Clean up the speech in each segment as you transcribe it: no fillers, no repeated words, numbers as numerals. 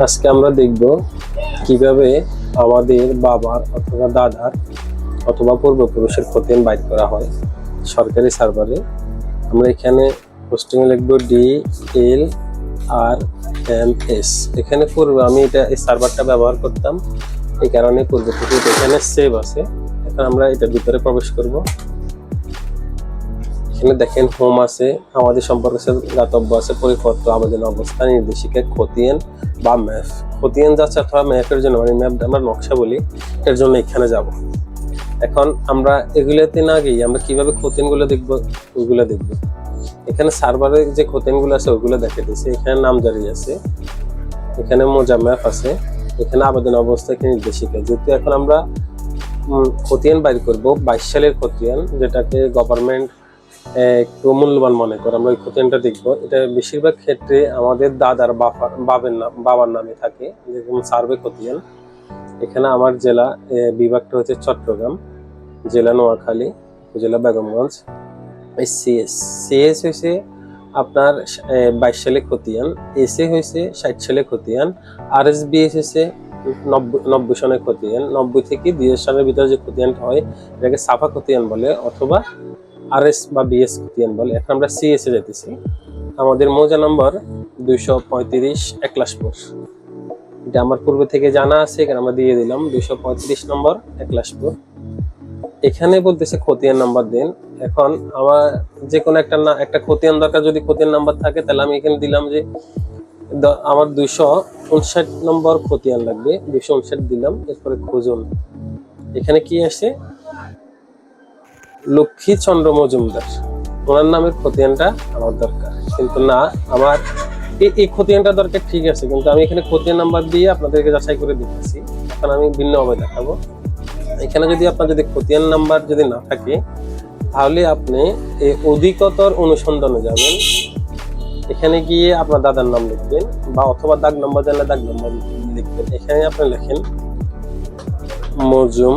আজকে আমরা দেখব কিভাবে আমাদের বাবার অথবা দাদার অথবা পূর্বপুরুষের খতিয়ান বাইর করা হয় সরকারি সার্ভারে। আমরা এখানে পোস্টিং লিখব DLRMS। এখানে পূর্বে আমি এই সার্ভারটা ব্যবহার করতাম, এই কারণে পূর্ব থেকে এখানে সেভ আছে। এখন আমরা এটার ভিতরে প্রবেশ করব। এখানে দেখেন হোম আছে, আমাদের সম্পর্কে জ্ঞাতব্য আছে, পরিপত্র, আবেদন অবস্থা, নির্দেশিকা, খতিয়ান বা ম্যাপ। খতিয়ান যাচ্ছে অথবা ম্যাপের জন্য, মানে ম্যাপ আমরা নকশা বলি, এর জন্য এখানে যাব। এখন আমরা এগুলোতে না গিয়ে আমরা কিভাবে খতিয়ানগুলো দেখবো ওইগুলো দেখবো। এখানে সার্ভারে যে খতিয়ানগুলো আছে ওইগুলো দেখে দিয়েছে। এখানে নামজারি আছে, এখানে মোজা ম্যাপ আছে, এখানে আবেদন অবস্থা, এখানে নির্দেশিকা। যেহেতু এখন আমরা খতিয়ান বাইর করব 22 সালের খতিয়ান, যেটাকে গভর্নমেন্ট একটু মূল্যবান মনে করে, আমরা ওই খতিয়ানটা দেখবো। এটা বেশিরভাগ ক্ষেত্রে আমাদের দাদার বাবার নামে থাকে, যেরকম সার্ভে খতিয়ান। এখানে আমার জেলা বিভাগটা হচ্ছে চট্টগ্রাম, জেলা নোয়াখালী, উপজেলা বেগমগঞ্জ। সিএস হয়েছে আপনার 22 সালে খতিয়ান, এসএ হয়েছে 60 সালে খতিয়ান, আরএসবিএস হয়েছে 90 সনের খতিয়ান। 90 থেকে 2000 সালের ভিতরে যে খতিয়ানটা হয় এটাকে সাফা খতিয়ান বলে, অথবা আরএস বা বিএস খতিয়ান বলে। এখন আমরা সিএস এ যেতেছি। আমাদের মৌজা নম্বর 235 একলাশপুর। এটা আমার পূর্বে থেকে জানা আছে, এখানে আমরা দিয়ে দিলাম 235 নম্বর একলাশপুর। এখানে বলতেছে খতিয়ান নাম্বার দেন। এখন আমার যে কোনো একটা খতিয়ান দরকার, যদি খতিয়ান নাম্বার থাকে তাহলে আমি এখানে দিলাম যে আমার 259 নম্বর খতিয়ান লাগবে, 259 দিলাম। এরপরে খুঁজুন, এখানে কি আসে, লক্ষ্মীচন্দ্র মজুমদার, ওনার নামের খতিয়ানটা আমার দরকার। কিন্তু না, আমার এই খতিয়ানটা দরকার, ঠিক আছে, কিন্তু আমি এখানে খতিয়ান নাম্বার দিয়ে আপনাদেরকে যাচাই করে দিতেছি। এখন আমি ভিন্নভাবে দেখাবো। এখানে যদি আপনার খতিয়ান নাম্বার যদি না থাকে, তাহলে আপনি এই অধিকতর অনুসন্ধানে যাবেন। এখানে গিয়ে আপনার দাদার নাম লিখবেন, বা অথবা দাগ নাম্বার জানলে দাগ নাম্বার লিখবেন। এখানে আপনি লেখেন মজুম,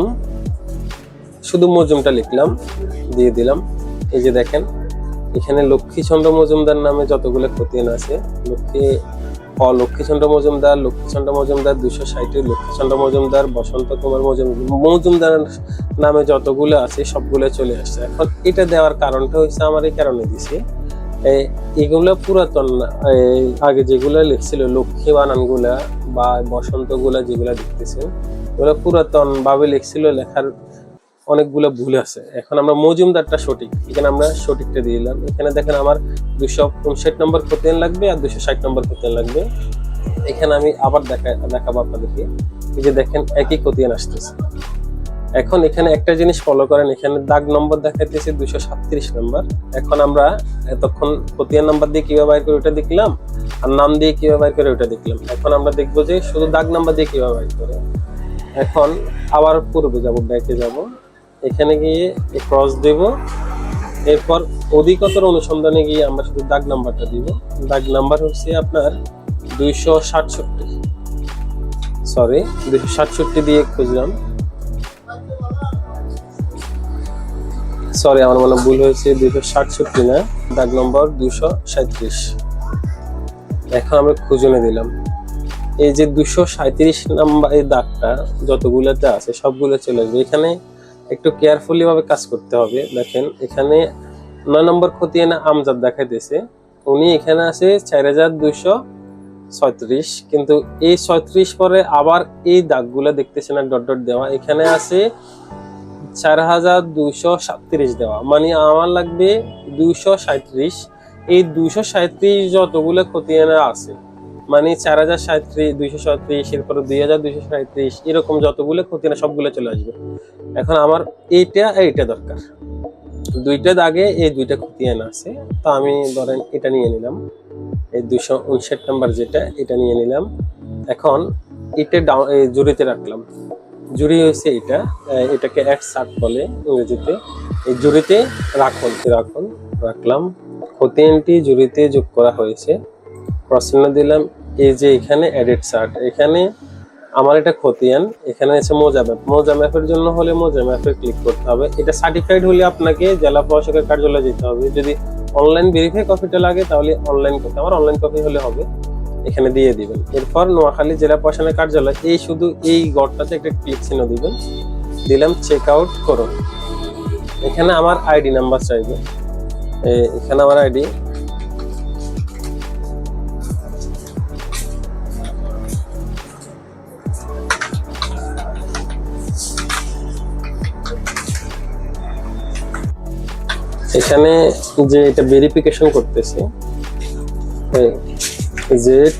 শুধু মজুমটা লিখলাম, দিয়ে দিলাম। এই যে দেখেন এখানে লক্ষ্মীচন্দ্র মজুমদার নামে যতগুলো খতিয়ান আছে, লক্ষ্মীচন্দ্র মজুমদার, লক্ষ্মীচন্দ্র মজুমদার 260, লক্ষ্মীচন্দ্র মজুমদার, বসন্ত কুমার মজুমদার নামে যতগুলো আছে সবগুলো চলে আসছে। এখন এটা দেওয়ার কারণটা হচ্ছে, আমার এই কারণে দিছি, এগুলো পুরাতন, আগে যেগুলো লিখছিল লক্ষ্মী বানানগুলা বা বসন্ত গুলা যেগুলা দেখতেছেন, ওগুলো পুরাতন ভাবে লিখছিল, লেখার অনেকগুলো ভুল আছে। এখন আমরা মজুমদারটা সঠিক, এখানে আমরা সঠিকটা দিয়ে দিলাম। এখানে দেখেন আমার 259 নম্বর খতিয়ান লাগবে আর 260 নম্বর খতিয়ান লাগবে। এখানে আমি আবার দেখাবো আপনাদেরকে। এই যে দেখেন একই খতিয়ান আসতেছে। এখন এখানে একটা জিনিস ফলো করেন, এখানে দাগ নম্বর দেখাইতেছে 237 নম্বর। এখন আমরা এতক্ষণ খতিয়ান নাম্বার দিয়ে কিভাবে বাইর করে ওটা দেখলাম, আর নাম দিয়ে কিভাবে বাইর করে ওটা দেখলাম। এখন আমরা দেখবো যে শুধু দাগ নাম্বার দিয়ে কিভাবে বাইর করে। এখন আবার পূর্বে যাব, ব্যাকে যাব, এখানে গিয়ে ক্রস দেব। এরপর অধিকতর অনুসন্ধানে গিয়ে আমরা শুধু দাগ নাম্বারটা দিব। দাগ নাম্বার হচ্ছে আপনার 267 দিয়ে খুঁজলাম। সরি, আমার মনে ভুল হয়েছে, 267 না, দাগ নম্বর 237। এখন আমরা খুঁজনে দিলাম। এই যে 237 নাম্বার এই দাগটা যতগুলোতে আছে সবগুলো চলে আসবে। এখানে একটু কেয়ারফুলি ভাবে কাজ করতে হবে। দেখেন এখানে 9 নম্বর খতিয়ানে আমজাদ দেখাইতেছে, উনি এখানে আছে 4236, কিন্তু এই 36 পরে আবার এই দাগগুলো দেখতেছেন ডট ডট দেওয়া, এখানে আছে 4237 দেওয়া, মানে আমার লাগবে 237। এই 237 যতগুলো খতিয়ানে আছে, মানে 4037, 237, এরপরে 2237, এরকম যতগুলো খতিয়ান সবগুলো চলে আসবে। এখন আমার এইটা দরকার, দুইটা দাগে এই দুইটা খতিয়ান আছে, তো আমি ধরেন এটা নিয়ে নিলাম, এই 259 নাম্বার যেটা, এটা নিয়ে নিলাম। এখন এটা জুড়িতে রাখলাম। জুড়ি হয়েছে এটাকে এক্সার্ট বলে ইংরেজিতে। এই জুড়িতে রাখলাম। খতিয়ানটি জুড়িতে যোগ করা হয়েছে, প্রশ্ন দিলাম। এই যে এখানে এডিট সার্ট, এখানে আমার এটা খতিয়ান, এখানে আছে মোজা ম্যাপের জন্য হলে মোজা ম্যাপে ক্লিক করতে হবে। এটা সার্টিফাইড হলে আপনাকে জেলা প্রশাসকের কার্যালয়ে যেতে হবে। যদি অনলাইন ভেরিফাই কপিটা লাগে তাহলে অনলাইন করতে, আমার অনলাইন কপি হলে হবে। এখানে দিয়ে দিবেন। এরপর নোয়াখালী জেলা প্রশাসনের কার্যালয়, এই শুধু এই ঘরটাতে একটা ক্লিক চিহ্ন দিবেন, দিলাম চেক আউট করুন। এখানে আমার আইডি নাম্বার চাইবে, এখানে আমার আইডি, এখানে যে এটা ভেরিফিকেশন করতেছে ZRIURLB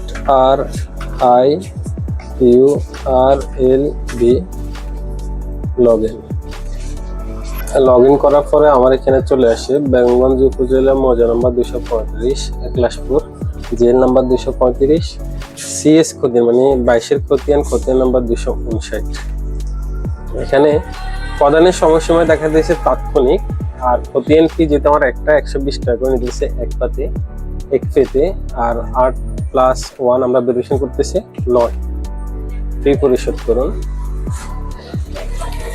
লগ ইন করার পরে আমার এখানে চলে আসে বেঙ্গলগঞ্জ উপজেলা মৌজা নাম্বার 235 একলাশপুর, জেল নাম্বার 235, CS খতিয়ান মানে 22-এর খতিয়ান নাম্বার 259। এখানে প্রদানের সময়সময় দেখা দিয়েছে তাৎক্ষণিক, আর খতিয়ান ফি যেটা আমার একটা 120 টাকা করে নিতেছে এক পেতে, আর 8+1 আমরা ভেরিফিকেশন করতেছি 9 ফি পরিশোধ করুন।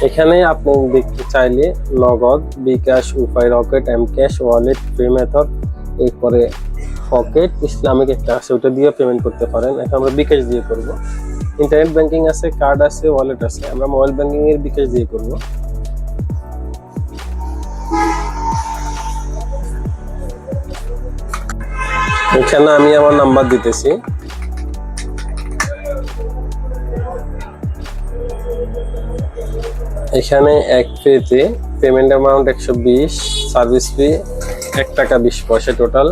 এখানে আপনি দেখতে চাইলে নগদ, বিকাশ, উপায়, rocket, mCash, wallet, pay method, এরপরে পকেট, ইসলামিক একটা আছে, ওটা দিয়ে পেমেন্ট করতে পারেন। এখন আমরা বিকাশ দিয়ে করব। ইন্টারনেট ব্যাংকিং আছে, কার্ড আছে, ওয়ালেট আছে, আমরা মোবাইল ব্যাংকিং এর বিকাশ দিয়ে করব। এখানে আমি আমার নাম্বার দিতেছি, এখানে এক পেতে পেমেন্ট অ্যামাউন্ট 120, সার্ভিস ফি 1 টাকা 20 পয়সা, টোটাল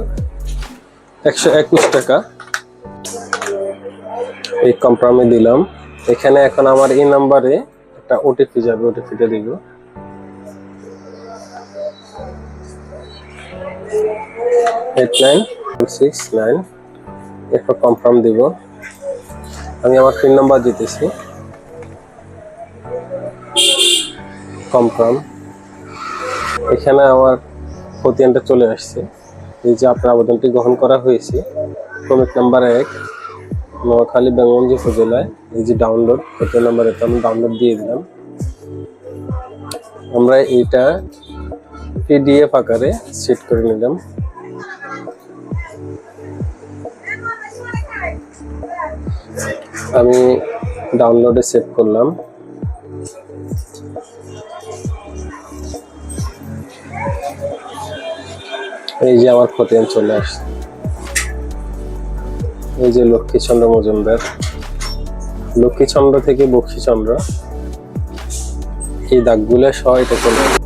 121 টাকা। এই কনফার্মে দিলাম। এখানে এখন আমার এই নাম্বারে একটা ওটিপি যাবে, ওটিপিটা দিব। এরপর কনফার্ম দিব। আমি আমার পিন নাম্বার দিতেছি, কনফার্ম। এখানে আমার খতিয়ানটা চলে আসছে। এই যে আপনার আবেদনটি গ্রহণ করা হয়েছে, ক্রমিক নাম্বার 1, নোয়াখালী বেঙ্গলগঞ্জ উপজেলায়। এই যে ডাউনলোড খতিয়ান নাম্বার, এটা আমি ডাউনলোড দিয়ে দিলাম। আমরা এইটা PDF আকারে সেট করে নিলাম। আমি ডাউনলোডে সেভ করলাম। এই যে আমার খতিয়ান চলে আসছে। এই যে লক্ষ্মীচন্দ্র মজুমদার, লক্ষ্মীচন্দ্র থেকে বক্সিচন্দ্র, এই দাগগুলো সহ এটা চলে আসছে।